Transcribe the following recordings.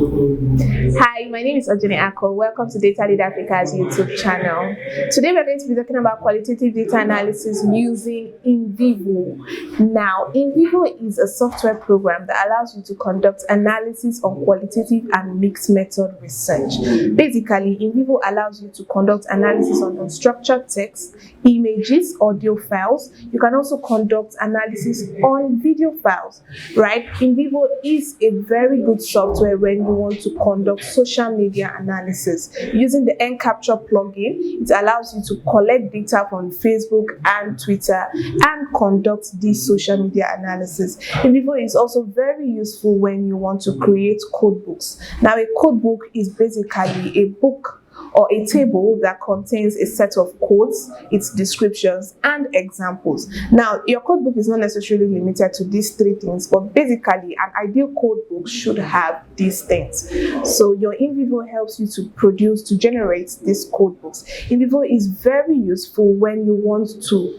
Hi, my name is Ojene Ako. Welcome to Data Lead Africa's YouTube channel. Today we're going to be talking about qualitative data analysis using Nvivo. Now, Nvivo is a software program that allows you to conduct analysis on qualitative and mixed method research. Basically, Nvivo allows you to conduct analysis on unstructured text, images, audio files. You can also conduct analysis on video files, right? Nvivo is a very good software when you want to conduct social media analysis. Using the nCapture plugin, it allows you to collect data from Facebook and Twitter and conduct this social media analysis. Nvivo is also very useful when you want to create codebooks. Now, a codebook is basically a book or a table that contains a set of codes, its descriptions, and examples. Now, your codebook is not necessarily limited to these three things, but basically, an ideal codebook should have these things. So, your Nvivo helps you to generate these codebooks. Nvivo is very useful when you want to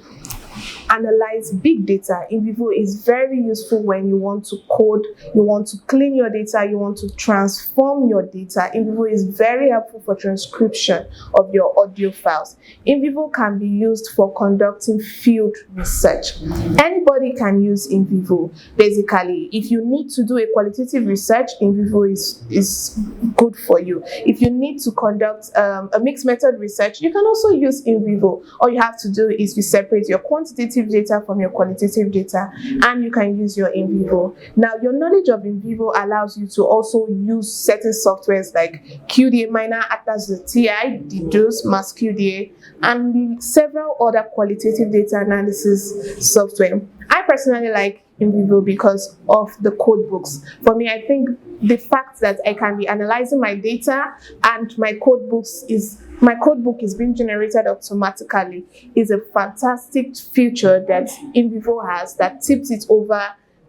analyze big data. Nvivo is very useful when you want to code, you want to clean your data, you want to transform your data. Nvivo is very helpful for transcription of your audio files. Nvivo can be used for conducting field research. Anybody can use Nvivo. Basically, if you need to do a qualitative research, Nvivo is good for you. If you need to conduct a mixed method research, you can also use Nvivo. All you have to do is you separate your quantitative data from your qualitative data, and you can use your Nvivo. Now, your knowledge of Nvivo allows you to also use certain softwares like QDA Miner, Atlas the TI, Deduce, MassQDA, and several other qualitative data analysis software. I personally like Nvivo because of the code books. For me, I think the fact that I can be analyzing my data and my code book is being generated automatically is a fantastic feature that Nvivo has that tips it over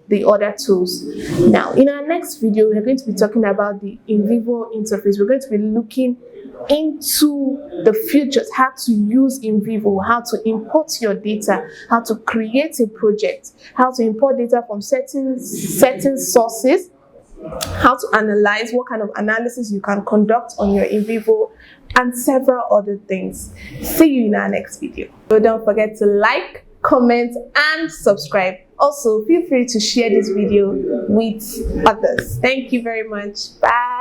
the other tools. Now, in our next video, we're going to be talking about the Nvivo interface. We're going to be looking into the features, how to use Nvivo, how to import your data, how to create a project, how to import data from certain sources, how to analyze, what kind of analysis you can conduct on your Nvivo, and several other things. See you in our next video. So don't forget to like, comment, and subscribe. Also, feel free to share this video with others. Thank you very much. Bye.